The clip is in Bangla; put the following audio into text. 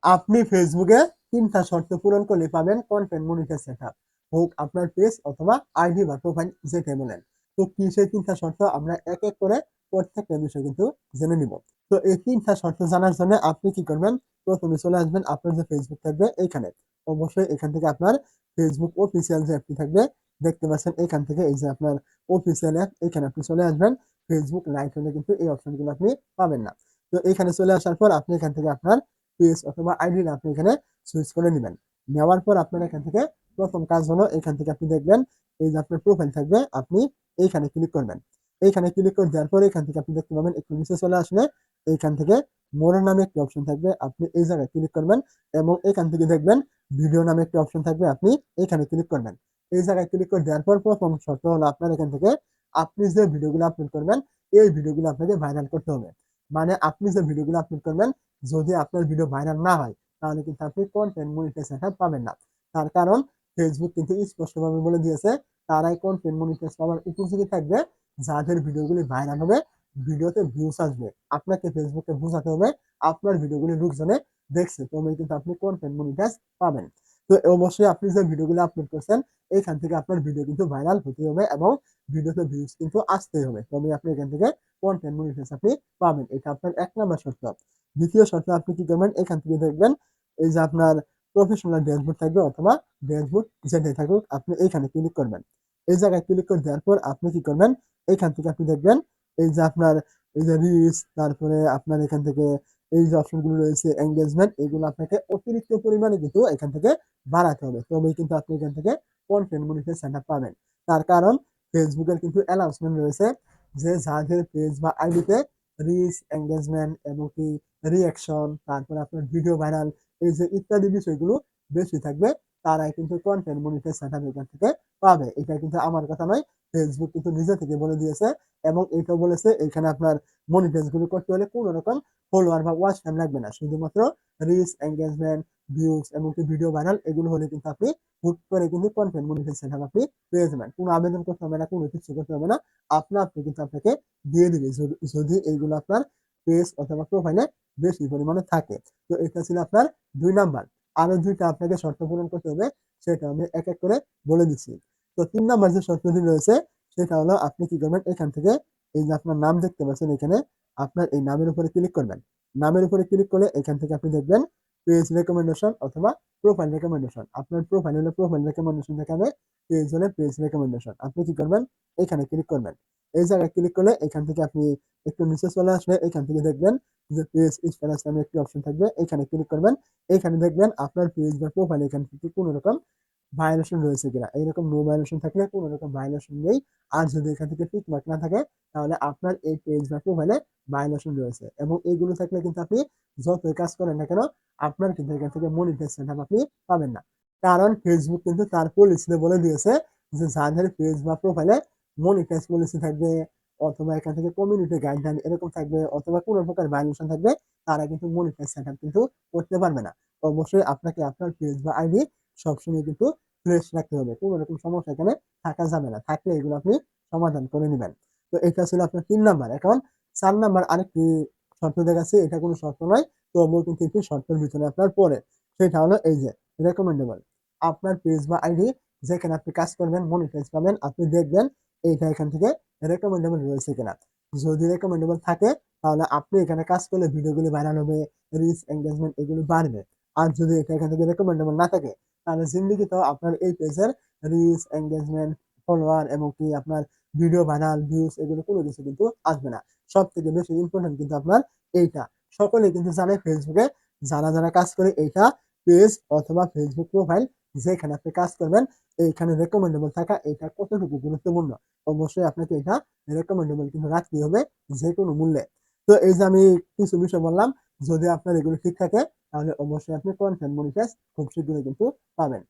আপনি ফেসবুকে ৩ টা শর্ত পূরণ করলে পাবেন কনটেন্ট মনিটর সেটআপ। হোক আপনার পেজ অথবা আইডি বা প্রোফাইল যেটাই বলেন। তো কি সেই ৩ টা শর্ত আমরা এক করে প্রত্যেকটা বিষয় কিন্তু জেনে নিব। তো এই ৩ টা শর্ত জানার জন্য আপনি কি করবেন? ১ম এ চলে আসবেন আপনার যে ফেসবুক থাকবে এইখানে। অবশ্যই এখান থেকে আপনার ফেসবুক অফিসিয়াল যে অ্যাপটি থাকবে দেখতে পাচ্ছেন এখান থেকে এই যে আপনার অফিসিয়াল অ্যাপ এখানে আপনি চলে আসবেন। ফেসবুক লাইট হলে কিন্তু এই অপশনগুলো আপনি পাবেন না। তো এখানে চলে আসার পর আপনি এখান থেকে আপনার পেজ অথবা আইডি আপনি এখানে সুইচ করে নিবেন। নেওয়ার পর আপনার এখান থেকে প্রথম কাজ হলো এখান থেকে আপনি দেখবেন এই যে আপনার প্রোফাইল থাকবে আপনি এইখানে ক্লিক করবেন। এইখানে ক্লিক করে দেওয়ার পরে এখান থেকে আপনি দেখতে পাবেন একটু নিচে চলে আসলে এইখান থেকে মোর নামে একটি অপশন থাকবে আপনি এই জায়গায় ক্লিক করবেন এবং এখান থেকে দেখবেন ভিডিও নামে একটি অপশন থাকবে আপনি এখানে ক্লিক করবেন। এই জায়গায় ক্লিক করে দেওয়ার পর প্রথম শর্ত হলো আপনার এখান থেকে আপনি যে ভিডিওগুলো আপলোড করবেন এই ভিডিওগুলো আপনাকে ভাইরাল করতে হবে। মানে আপনি যে ভিডিওগুলো আপলোড করবেন যদি আপনার ভিডিও ভাইরাল না হয় তাহলে কিন্তু আপনি কন্টেন্ট মনিটাইজেশন পাবেন না। তার কারণ ফেসবুক কিন্তু স্পষ্টভাবে বলে দিয়েছে তারাই কন্টেন্ট মনিটাইজ পাওয়ার উপযোগী থাকবে যাদের ভিডিওগুলি ভাইরাল হবে, ভিডিওতে ভিউজ আসবে। আপনাকে ফেসবুকে বোঝাতে হবে আপনার ভিডিওগুলি লোকজনে দেখছে তবেই কিন্তু আপনি কন্টেন্ট মনিটাইজ পাবেন। তো অবশ্যই আপনি যে ভিডিওগুলো আপলোড করছেন এখান থেকে আপনার ভিডিও কিন্তু ভাইরাল হতে হবে এবং ভিডিওতে ভিউজ কিন্তু আসতেই হবে। তবেই আপনি এখান থেকে কন্টেন্ট মনিটাইজ আপনি পাবেন। এটা আপনার ১ নাম্বার শর্ত। দ্বিতীয় শর্তে আপনি কি করবেন এখান থেকে দেখবেন এই যে আপনার প্রফেশনাল ড্যাশবোর্ড থাকবে অথবা ড্যাশবোর্ড যেটাই থাকুক আপনি এইখানে ক্লিক করবেন। এই জায়গায় ক্লিক করে দেওয়ার পর আপনি কি করবেন এইখান থেকে আপনি দেখবেন এই যে আপনার এই যে রিচ তারপরে আপনার এখান থেকে এই যে অপশনগুলো রয়েছে এঙ্গেজমেন্ট এগুলো আপনাকে অতিরিক্ত পরিমাণে কিন্তু এখান থেকে বাড়াতে হবে তবেই কিন্তু আপনি এখান থেকে কন্টেন্ট মনিটাইজেশন পাবেন। তার কারণ ফেসবুকের কিন্তু অ্যানাউন্সমেন্ট রয়েছে যে যাদের পেজ বা আইডিতে রিচ এঙ্গেজমেন্ট এবং কি রিঅ্যাকশন তারপরে আপনার ভিডিও ভাইরাল এই যে ইত্যাদি বিষয়গুলো বেশি থাকবে তারাই কিন্তু কন্টেন্ট মনিটাইজেশন এখান থেকে পাবে। এটা কিন্তু আমার কথা নয়, ফেসবুক কিন্তু নিজে থেকে বলে দিয়েছে এবং এটাও বলেছে এখানে আপনার মনিটাইজ গুলো করতে হলে কোনো রকম ফলোয়ার বা ওয়াচ টাইম লাগবে না। শুধুমাত্র রিচ এঙ্গেজমেন্ট ভিউজ এবং কি ভিডিও ভাইরাল এগুলো হলে কিন্তু আপনি হুট করে কিন্তু কন্টেন্ট মনিটাইজেশন আপনি পেয়ে যাবেন। কোনো আবেদন করতে হবে না, কোনো কিছু করতে হবে না। আপনি কিন্তু আপনাকে দিয়ে দিবে যদি এইগুলো আপনার পেজ অথবা প্রোফাইলে বেশি পরিমাণে থাকে। তো এটা ছিল আপনার ২ নাম্বার। আরো ২ টা আপনাকে শর্ত পূরণ করতে হবে সেটা আমি এক করে বলে দিচ্ছি। তো ৩ নাম্বার যে শর্তটি রয়েছে সেটা হলো আপনি কি করবেন এখান থেকে এই যে আপনার নাম দেখতে পাচ্ছেন এখানে আপনার এই নামের উপরে ক্লিক করবেন। নামের উপরে ক্লিক করলে এখান থেকে আপনি দেখবেন পেজ রেকমেন্ডেশন অথবা প্রোফাইল রেকমেন্ডেশন। আপনার প্রোফাইল হলে প্রোফাইল রেকমেন্ডেশন দেখাবে, পেজ হলে পেজ রেকমেন্ডেশন। আপনি কি করবেন এখানে ক্লিক করবেন। এই জায়গায় ক্লিক করলে এখান থেকে আপনি একটু নিচে চলে আসলে এখান থেকে দেখবেন যে পেজ স্ট্যাটাস নামে একটি অপশন থাকবে এখানে ক্লিক করবেন। এখানে দেখবেন আপনার পেজ বা প্রোফাইল এখান থেকে কোনো রকম ভায়োলেশন রয়েছে কিনা। এইরকম নো ভায়োলেশন থাকলে কোনো রকম ভায়োলেশন নেই। আর যদি এখান থেকে টিক মার্ক না থাকে তাহলে আপনার এই পেজ বা প্রোফাইলে ভায়োলেশন রয়েছে এবং এইগুলো থাকলে কিন্তু আপনি যতই কাজ করেন না কেন আপনার কিন্তু এখান থেকে মনিটাইজেশন আপনি পাবেন না। কারণ ফেসবুক কিন্তু তার পলিসিতে বলে দিয়েছে যে যাদের পেজ বা প্রোফাইলে মনিটাইজ পলিসি থাকবে অথবা এখান থেকে কমিউনিটি গাইডলাইন এরকম থাকবে অথবা কোনো প্রকার ভায়োলেশন থাকবে তারা কিন্তু মনিটাইজ সেটআপ কিন্তু করতে পারবে না। অবশ্যই আপনাকে আপনার পেজ বা আইডি সবসময় কিন্তু ফ্রেশ রাখতে হবে। কোনো রকম সমস্যা এখানে থাকা যাবে না। থাকলে এগুলো আপনি সমাধান করে নিবেন। তো এটা ছিল আপনার ৩ নাম্বার। এখন ৪ নাম্বার আরেকটি শর্ত দেখাচ্ছি। এটা কোনো শর্ত নয়। তবুও কিন্তু একটি শর্তের ভিতরে আপনার পড়ে। সেটা হলো এই যে রেকমেন্ডেবল। আপনার পেজ বা আইডি যেখানে আপনি কাজ করবেন মনিটাইজ পাবেন আপনি দেখবেন এইটা এখান থেকে রেকমেন্ডেবল রয়েছে কিনা। যদি রেকমেন্ডেবল থাকে তাহলে আপনি এখানে কাজ করলে ভিডিওগুলি ভাইরাল হবে, রিচ এনগেজমেন্ট এগুলো বাড়বে। আর যদি এটা এখান থেকে রেকমেন্ডেবল না থাকে তাহলে জিন্দেগিতেও আপনার এই পেজের রিচ এনগেজমেন্ট ফলোয়ার এবং কি আপনার ভিডিও ভাইরাল ভিউজ এগুলো কোনো কিছু কিন্তু আসবে না। সব থেকে বেশি ইম্পর্টেন্ট কিন্তু আপনার এইটা। সকলেই কিন্তু জানে ফেসবুকে যারা কাজ করে এইটা পেজ অথবা ফেসবুক প্রোফাইল যেখানে আপনি কাজ করবেন এইখানে রেকমেন্ডেবল থাকা এটা কতটুকু গুরুত্বপূর্ণ। অবশ্যই আপনাকে এটা রেকমেন্ডেবল কিন্তু রাখতেই হবে যেকোনো মূল্যে। তো এই যে আমি কিছু বিষয় বললাম যদি আপনার এগুলো ঠিক থাকে তাহলে অবশ্যই আপনি কন্টেন্ট মনিটাইজ খুব শীঘ্রই কিন্তু পাবেন।